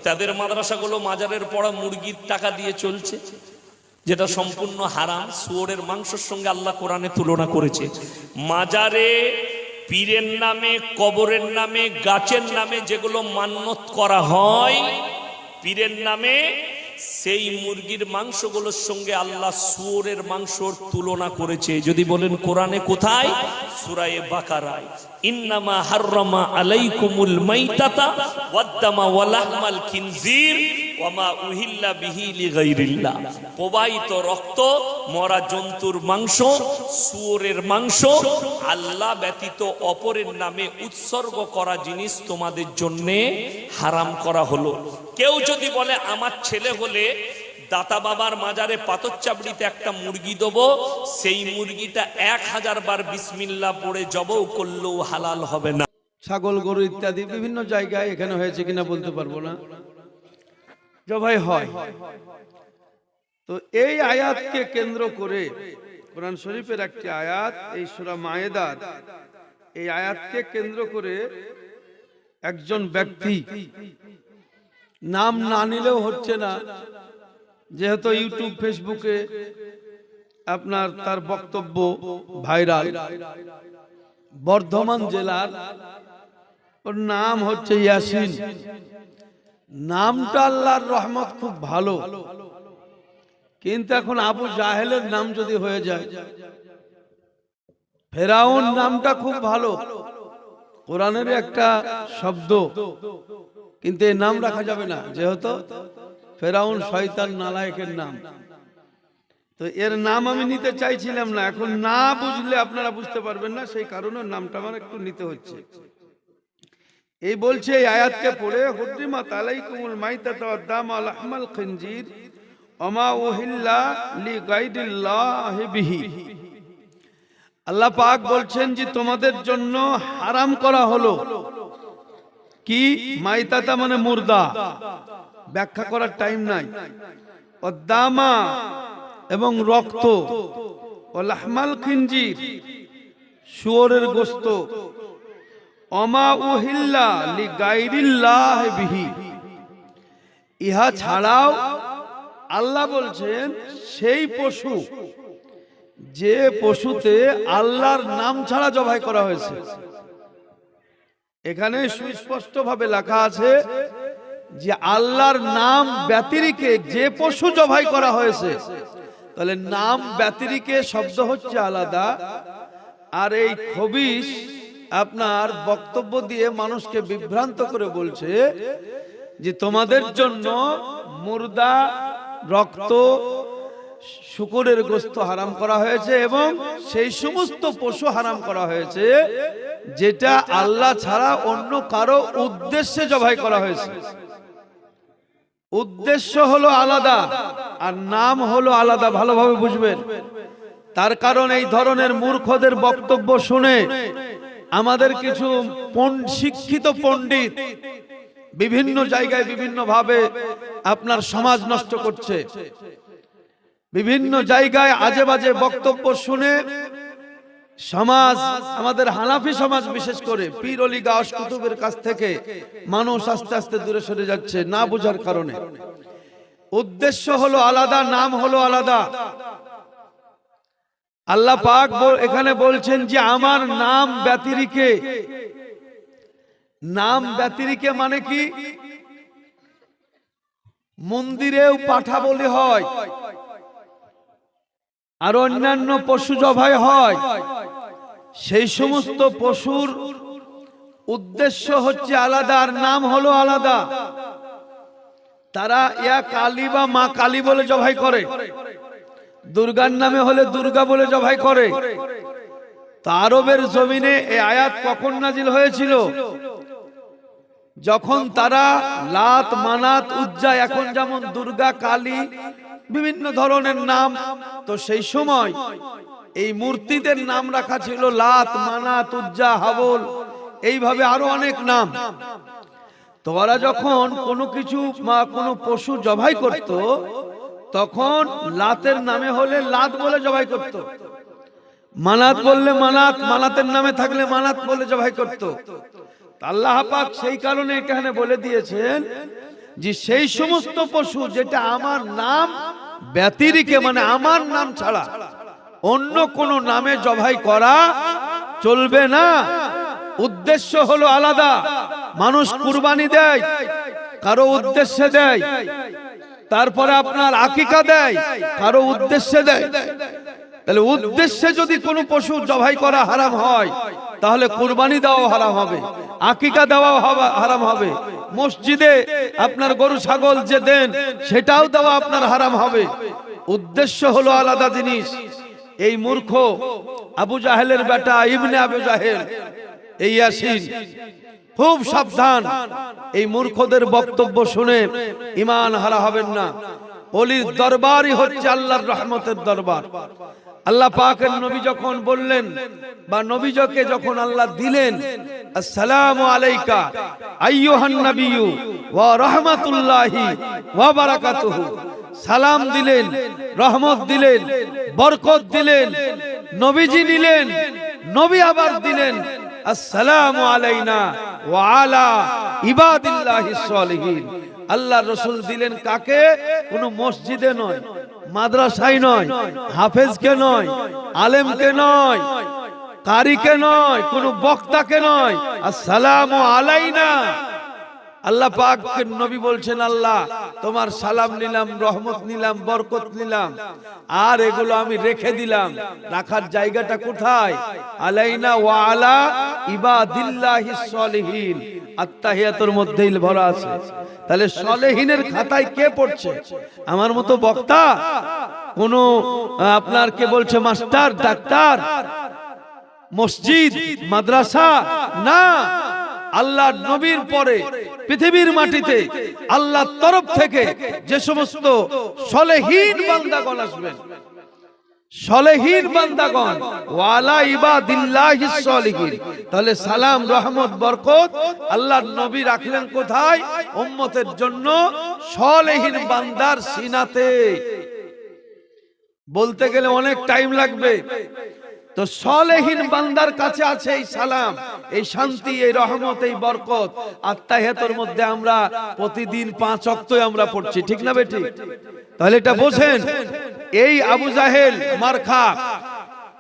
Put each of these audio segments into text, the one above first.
তাদের মাদ্রাসাগুলো মাজারের পড়া মুরগির টাকা দিয়ে চলছে, যেটা সম্পূর্ণ হারাম। শুয়োরের মাংসের সঙ্গে আল্লাহ কোরআনে তুলনা করেছে। মাজারে পীরের নামে, কবরের নামে, গাছের নামে যেগুলো মান্যত করা হয় পীরের নামে, সেই মুরগির মাংসগুলোর সঙ্গে আল্লাহ শুয়োরের মাংসর তুলনা করেছে। যদি বলেন কোরআনে কোথায়? সূরা বাকারায়, ইন্নামা হাররামা আলাইকুমুল মাইতাতা ওয়াদ-দামা ওয়া লাহমাল খিনজির ওয়া মা উহিল্লা বিহি লিগাইরিল্লাহ। প্রবাহিত রক্ত, মরা জন্তুর মাংস, শুয়োরের মাংস, আল্লাহ ব্যতীত অপরের নামে উৎসর্গ করা জিনিস তোমাদের জন্য হারাম করা হলো। কেউ যদি বলে আমার ছেলে হলে দাতা বাবার মাজারে পাথর চাবড়িতে একটা মুরগি দেবো, সেই মুরগিটা 1000 বার বিসমিল্লাহ পড়ে জবাও করলেও হালাল হবে না। ছাগল, গরু ইত্যাদি বিভিন্ন জায়গায়, এখানে হয়েছে কিনা বলতে পারবো না, জবাই হয়। তো এই আয়াতকে কেন্দ্র করে কোরআন শরীফের একটি আয়াত, এই সূরা মায়েদার এই আয়াতকে কেন্দ্র করে একজন ব্যক্তি, নাম না নিলেও হচ্ছে না, যেহেতু ইউটিউব ফেসবুকে আপনার তার বক্তব্য ভাইরাল, বর্ধমান জেলার, ওর নাম হচ্ছে ইয়াসিন। নামটা আল্লাহর রহমত, খুব ভালো, কিন্তু এখন আবু জাহেলের নাম যদি হয়ে যায়, ফেরাউন নামটা খুব ভালো, কোরআনের একটা শব্দ, কিন্তু এই নাম রাখা যাবে না, যেহেতু ফেরাউন শয়তান নালায়েকের নাম। তো এর নাম আমি নিতে চাইছিলাম না, এখন না বুঝলে আপনারা বুঝতে পারবেন না, সেই কারণে নামটা আমার একটু নিতে হচ্ছে। এই বলছে এই আয়াতকে পড়ে, হুররিমাত আলাইকুমুল মাইতাতু ওয়াদ-দামু ওয়া লাহমাল খিনজির ওয়া মা উহিল্লা লিগাইরিল্লাহি বিহি। আল্লাহ পাক বলছেন যে তোমাদের জন্য হারাম করা হলো কি? মাইতাতা মানে মুর্দা, ব্যাখ্যা করার টাইম নাই। ওয়াদ-দামা এবং রক্ত, ও লাহমাল খিনজির শুয়োরের গোশত, ওমা উহিল্লা লিগাইরিল্লাহ বিহি। ইহা ছাড়াও আল্লাহ বলছেন সেই পশু, যে পশুতে আল্লাহর নাম ছাড়া জবাই করা হয়েছে। এখানে সুস্পষ্ট ভাবে লেখা আছে যে আল্লাহর নাম ব্যতিরেকে যে পশু জবাই করা হয়েছে, তাহলে নাম ব্যতিরেকে শব্দ হচ্ছে আলাদা। আর এই খবিশ আপনার বক্তব্য দিয়ে মানুষকে বিভ্রান্ত করে বলছে যে তোমাদের জন্য মুর্দা, রক্ত, শুকরের গোশত হারাম করা হয়েছে, এবং সেই সমস্ত পশু হারাম করা হয়েছে যেটা আল্লাহ ছাড়া অন্য কারো উদ্দেশ্যে জবাই করা হয়েছে। উদ্দেশ্য হলো আলাদা আর নাম হলো আলাদা, ভালোভাবে বুঝবেন। তার কারণ এই ধরনের মূর্খদের বক্তব্য শুনে আমাদের কিছু শিক্ষিত পণ্ডিত বিভিন্ন জায়গায় বিভিন্ন ভাবে আপনার সমাজ নষ্ট করছে। বিভিন্ন জায়গায় আজে বাজে বক্তব্য শুনে সমাজ, আমাদের হানাফি সমাজ বিশেষ করে পীর অলি গাওস কুতুবের কাছ থেকে মানুষ আস্তে আস্তে দূরে সরে যাচ্ছে না বোঝার কারণে। উদ্দেশ্য হলো আলাদা, নাম হলো আলাদা। আল্লাহ পাক এখানে বলছেন যে আমার নাম ব্যতিরেকে। নাম ব্যতিরেকে মানে কি? মন্দিরেও পাঠা বলি হয়, আর অন্যান্য পশু জবাই হয়। সেই সমস্ত পশুর উদ্দেশ্য হচ্ছে আলাদা আর নাম হলো আলাদা। তারা ইয়া কালী বা মা কালী বলে জবাই করে, দুর্গার নামে হলে দুর্গা বলে জবাই করে। তা আরবের জমিনে এই আয়াত কখন নাজিল হয়েছিল? যখন তারা লাত, মানাত, উজ্জা, এখন যেমন দুর্গা, কালী বিভিন্ন ধরনের নাম, তো সেই সময় এই মূর্তিদের নাম রাখা ছিল লাত, মানাত, উজ্জা, হাবল, এইভাবে আরো অনেক নাম। তো ওরা যখন কোনো কিছু বা কোনো পশু জবাই করত, তখন লাতের নামে হলে লাত বলে জবাই করত, মানাত বললে মানাত, মানাতের নামে থাকলে মানাত বলে জবাই করত। আল্লাহ পাক সেই কারণে এখানে বলে দিয়েছেন যে সেই সমস্ত পশু যেটা আমার নাম ব্যতিরিকে, মানে আমার নাম ছাড়া অন্য কোন নামে জবাই করা চলবে না। উদ্দেশ্য হলো আলাদা। মানুষ কুরবানি দেয়, কারো উদ্দেশ্যে দেয়, তারপরে আপনার আকিকা দেয়, কারো উদ্দেশ্যে দেয়। তাহলে উদ্দেশ্যে যদি কোনো পশু জবাই করা হারাম হয়, তাহলে কুরবানি দেওয়া হারাম হবে, আকিকা দেওয়া হারাম হবে, মসজিদে আপনার গরু ছাগল যে দেন সেটাও দেওয়া আপনার হারাম হবে। উদ্দেশ্য হলো আলাদা জিনিস। এই মূর্খ আবু জাহেলের বেটা ইবনে আবু জাহেল, এই ইয়াসিন, খুব সাবধান। এই মূর্খদের বক্তব্য শুনে ঈমান হারা হবেন না। ওলির দরবারই হচ্ছে আল্লাহর রহমতের দরবার। আল্লাহ পাকের নবী যখন বললেন, বা নবীকে যখন আল্লাহ দিলেন, আসসালামু আলাইকা আইয়ুহান নাবিয়্যু ওয়া রাহমাতুল্লাহি ওয়া বারাকাতুহু, সালাম দিলেন, রহমত দিলেন, বরকত দিলেন, নবীজি নিলেন, নবী আবার দিলেন আসসালামু আলাইনা ওয়া আলা ইবাদিল্লাহিস সালিহিন। আল্লাহ রাসূল দিলেন কাকে? কোন মসজিদে নয়, মাদ্রাসায় নয়, হাফেজকে নয়, আলেমকে নয়, কারিকে নয়, কোন বক্তাকে নয়, আসসালামু আলাইনা। আল্লাহ পাকের নবী বলছেন, আল্লাহ তোমার সালাম নিলাম, রহমত নিলাম, বরকত নিলাম, আর এগুলো আমি রেখে দিলাম। রাখার জায়গাটা কোথায়? আলাইনা ওয়া আলা ইবাদিল্লাহিস সালিহিন, আত্তাহিয়াতুর মধ্যেই ভরা আছে। তাহলে সালেহিনের খাতায় কে পড়ছে? আমার মতো বক্তা, কোন আপনার কে বলছে মাস্টার, ডাক্তার, মসজিদ, মাদ্রাসা না। আল্লাহর নবীর পরে পৃথিবীর মাটিতে আল্লাহর তরফ থেকে যে সমস্ত সালেহীন বান্দাগণ আসবেন, সালেহীন বান্দাগণ, ওয়ালা ইবাদিল্লাহিস সালিহিন, তাহলে সালাম, রহমত, বরকত আল্লাহর নবী রাখলেন কোথায়? উম্মতের জন্য সালেহীন বান্দার সিনাতে। বলতে গেলে অনেক টাইম লাগবে। তো সালেহীন বান্দার কাছে আছে এই সালাম, এই শান্তি, এই রহমত, এই বরকত। আত্তাহিয়াতের মধ্যে আমরা প্রতিদিন 5 ওয়াক্তই আমরা পড়ছি, ঠিক না বেটি? তাহলে এটা বোঝেন, এই আবু জাহেল মারখা,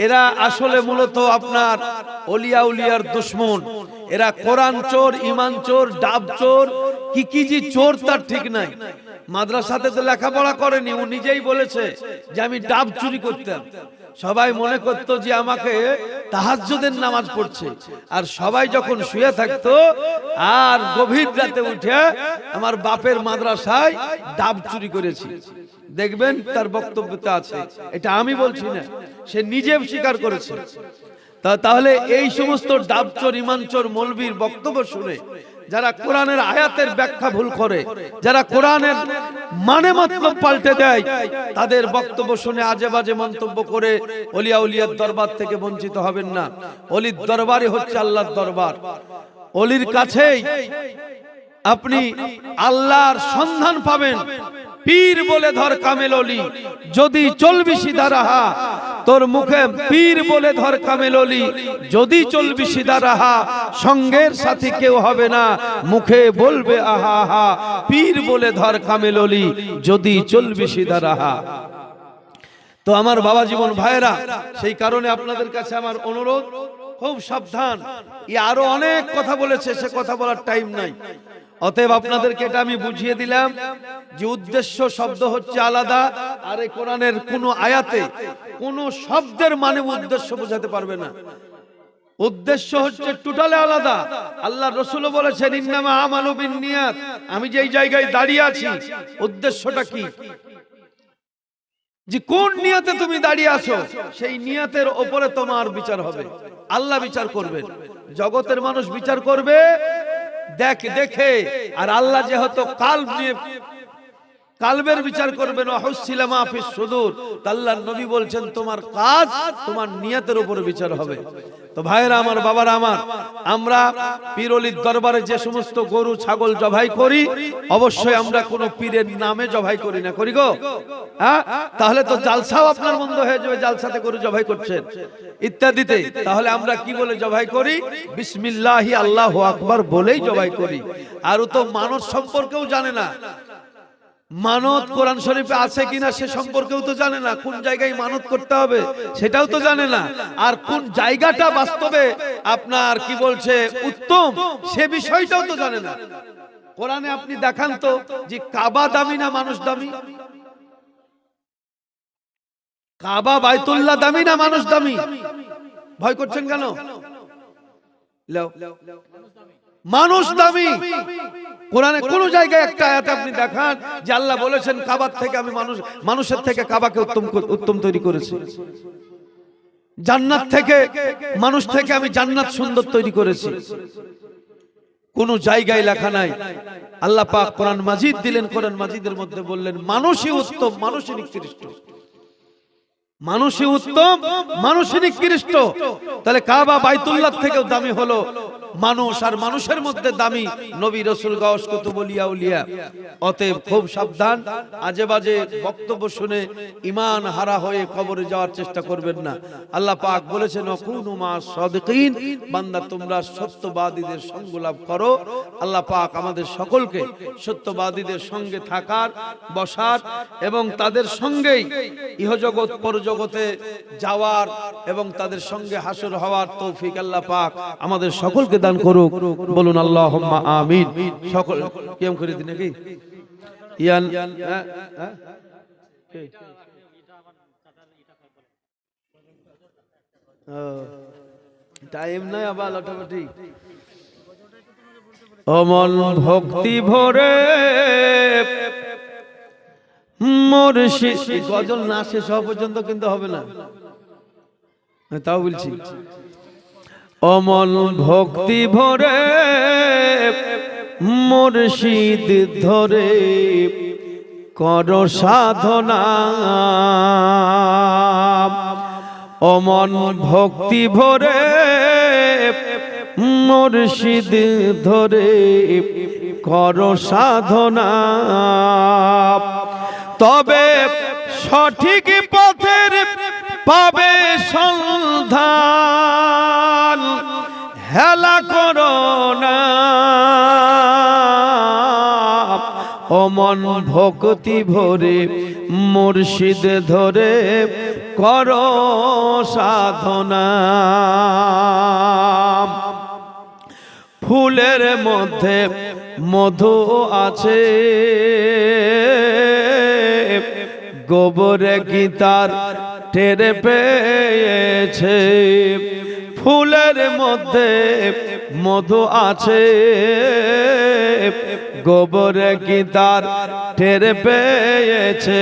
এরা আসলে মূলত আপনার ওলিয়া উলিয়ার দুশমন। এরা কোরআন চোর, ঈমান চোর, ডাব চোর, কি যে চোর তার ঠিক নাই। মাদ্রাসাতে তো লেখাপড়া করেনি, ও নিজেই বলেছে যে আমি ডাব চুরি করতাম। সবাই মনে করতো যে আমাকে তাহাজ্জুদের নামাজ পড়ছে, আর সবাই যখন শুয়ে থাকতো আর গভীর রাতে উঠে আমার বাপের মাদ্রাসায় ডাব চুরি করেছি। দেখবেন তার বক্তব্যতে আছে, এটা আমি বলছি না, সে নিজে স্বীকার করেছে। তাহলে এই সমস্ত ডাব চোর, ঈমান চোর মৌলবীর বক্তব্য শুনে যারা কোরআনের আয়াতের ব্যাখ্যা ভুল করে, যারা কোরআনের মানে মতলব পাল্টে দেয়, তাদের বক্তব্য শুনে আজে বাজে মন্তব্য করে ওলিয়া উলিয়ার দরবার থেকে বঞ্চিত হবেন না। ওলির দরবারই হচ্ছে আল্লাহর দরবার। ওলির কাছেই আপনি আল্লাহর সন্ধান পাবেন। পীর বলে ধর কামেল অলি, যদি চলবি সিধা রাহা, তোর মুখে পীর বলে ধর কামেল অলি, যদি চলবি সিধা রাহা, সঙ্গের সাথী কেউ হবে না, মুখে বলবে আহা আহা, পীর বলে ধর কামেল অলি, যদি চলবি সিধা রাহা। তো আমার বাবা জীবন ভাইরা, সেই কারণে আপনাদের কাছে আমার অনুরোধ, খুব সাবধান। আরো অনেক কথা বলেছে, সে কথা বলার টাইম নাই। অতএব আপনাদেরকে এটা আমি বুঝিয়ে দিলাম যে উদ্দেশ্য শব্দ হচ্ছে আলাদা, আর এই কোরআনের কোন আয়াতে কোন শব্দের মানে উদ্দেশ্য বোঝাতে পারবে না। উদ্দেশ্য হচ্ছে টোটালি আলাদা। আল্লাহ রাসূল বলেছেন, ইন্নামা আমালু বিন্নিয়াত, আমি যেই জায়গায় দাঁড়িয়ে আছি উদ্দেশ্যটা কি, যে কোন নিয়তে তুমি দাঁড়িয়ে আছো, সেই নিয়তের উপরে তোমার বিচার হবে। আল্লাহ বিচার করবেন, জগতের মানুষ বিচার করবে দেখে, আর আল্লাহ যেহেতু কাল্ব নিয়ে কালবের বিচার করবেন। ওয়াহুসিলা মা ফিস সুদূর, আল্লাহর নবী বলছেন তোমার কাজ তোমার নিয়তের উপর বিচার হবে। তো ভাইরা আমার, বাবারা আমার, আমরা পীর ওলির দরবারে যে সমস্ত গরু ছাগল জবাই করি, অবশ্যই আমরা কোন পীরের নামে জবাই করি না, করি গো? হ্যাঁ, তাহলে তো জালসাও আপনার বন্ধ হয়ে যাবে, জালসাতে গরু জবাই করছেন ইত্যাদিতে। তাহলে আমরা কি বলে জবাই করি? বিসমিল্লাহি আল্লাহু আকবার বলেই জবাই করি। আর ও তো মানত সম্পর্কেও জানে না, মানত কোরআন শরীফে আছে কিনা সে সম্পর্কেও তো জানে না, কোন জায়গায় মানত করতে হবে সেটাও তো জানে না, আর কোন জায়গাটা বাস্তবে আপনার কি বলছে উত্তম সে বিষয়টাও তো জানে না। কোরআনে আপনি দেখান তো যে কাবা দামি না মানুষ দামি? কাবা বাইতুল্লাহ দামি না মানুষ দামি? ভয় করছেন কেন? মানুষ দামি। কোরআনে কোন জায়গায় একটা আয়াতে আপনি দেখান যে আল্লাহ বলেছেন কাবার থেকে আমি মানুষের থেকে কাবাকে উত্তম তৈরি করেছি, জান্নাত থেকে মানুষ থেকে আমি জান্নাত সুন্দর তৈরি করেছি? কোন জায়গায় লেখা নাই। আল্লাহ পাক কোরআন মাজিদ দিলেন, কোরআন মাজিদের মধ্যে বললেন মানুষই উত্তম, মানুষই নিকৃষ্ট, মানুষই উত্তম, মানুষই নিকৃষ্ট। তাহলে কাবা বাইতুল্লাহ থেকেও দামি হলো মানুষ, আর মানুষের মধ্যে দামি নবী রাসূল গাউস কুতুব আউলিয়া উলিয়া। অতএব খুব সাবধান, আজে বাজে বক্তব্য শুনে ঈমান হারা হয়ে কবরে যাওয়ার চেষ্টা করবেন না। আল্লাহ পাক বলেছেন ওয়াকুনু মা সাদিকিন, বান্দা তোমরা সত্যবাদীদের সঙ্গ লাভ করো। আল্লাহ পাক আমাদের সকলকে সত্যবাদীদের সঙ্গে থাকার, বসার এবং তাদের সঙ্গেই ইহজগৎ পরজগতে যাওয়ার এবং তাদের সঙ্গে হাসর হওয়ার তৌফিক আল্লাহ পাক আমাদের সকলকে দান করুক। বলুন আল্লাহুম্মা আমিন। সকল কিয়াম করে দিন নাকি ইয়ান টাইম নাই আবার লটাপটি। অমল ভক্তি ভরে মুর্শিদ, গজল না শেষ হওয়া পর্যন্ত কিন্তু হবে না, তাও বলছি। অমল ভক্তি ভরে মুর্শিদ ধরে কর সাধনা, অমল ভক্তি ভরে মুর্শিদ ধরে কর সাধনা, তবে সঠিক পথের পাবে সন্ধান, হেলা করো না। অমন ভক্তি ভরে মুর্শিদ ধরে করো সাধনা, ফুলের মধ্যে মধু আছে, গোবরে গীতার টের পেয়েছে, ফুলের মধ্যে মধু আছে, গোবরে গীতার টের পেয়েছে,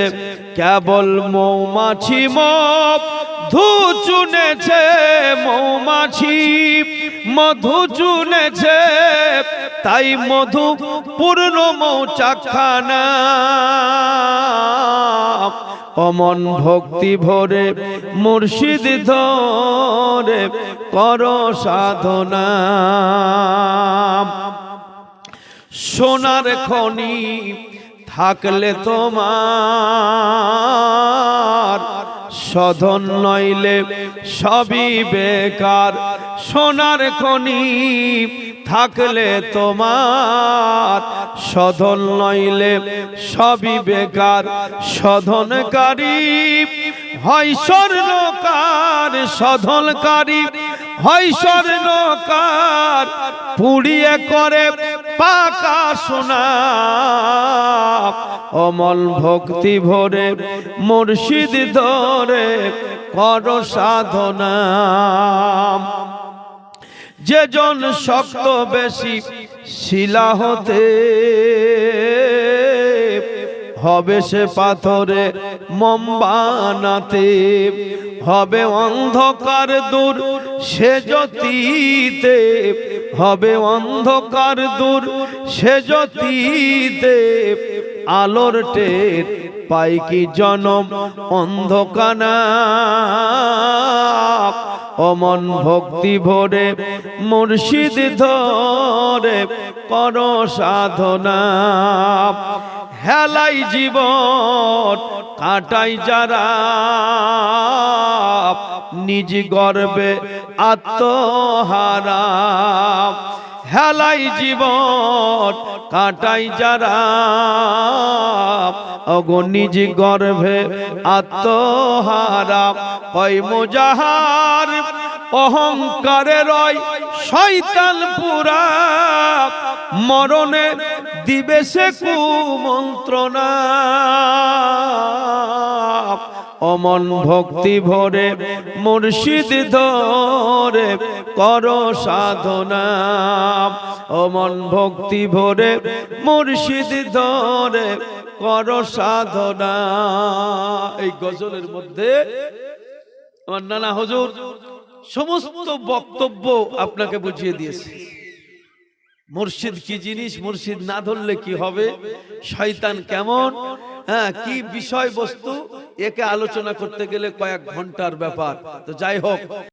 কেবল মৌমাছি মধু চুনেছে, মৌমাছি মধু চুনেছে, তাই মধু পূর্ণ মৌচাকখানা। অমন ভক্তি ভরে মুর্শিদ ধরে কর সাধনা, সোনার খনি থাকলে তোমার সাধন নইলে সবই বেকার, সোনার খনি থাকলে তোমার সাধন নইলে সবই বেকার, সাধনকারী হয় স্বর্ণকার, সাধনকারী হয় স্বর্ণকার, পুড়িয়ে করে পাকা সোনা। অমল ভক্তি ভরে মুর্শিদ ধরে কর সাধনা, যে জন শক্ত বেশি শিলা হতে হবে সে পাথরে মোম বানাতে, হবে অন্ধকার দূর সে জ্যোতিতে, হবে অন্ধকার দূর সে জ্যোতিতে আলোর টের পাই কি জনম অন্ধকানা। অমন ভক্তি ভরে মুর্শিদ ধরে কর সাধনা। হেলাই জীবন কাটাই যারা নিজ গর্বে আত্মহারা। হেলাই জীবন কাটাই যারা অগো নিজ গর্ভে আত্মহারা। কয় মুজাহার অহংকারে রয় শয়তান পুরা, মরণে দিবে সে কুমন্ত্রণা। অমন ভক্তি ভরে মুর্শিদ ধরে কর সাধনা। অমন ভক্তি ভরে মুর্শিদ ধরে কর সাধনা। এই গজলের মধ্যে আমার নানা হুজুর সমস্ত বক্তব্য আপনাকে বুঝিয়ে দিয়েছে। মুর্শিদ কি জিনিস, মুর্শিদ না ধরলে কি হবে, শয়তান কেমন, কি বিষয়বস্তু, একে আলোচনা করতে গেলে কয়েক ঘন্টার ব্যাপার। তো যাই হোক,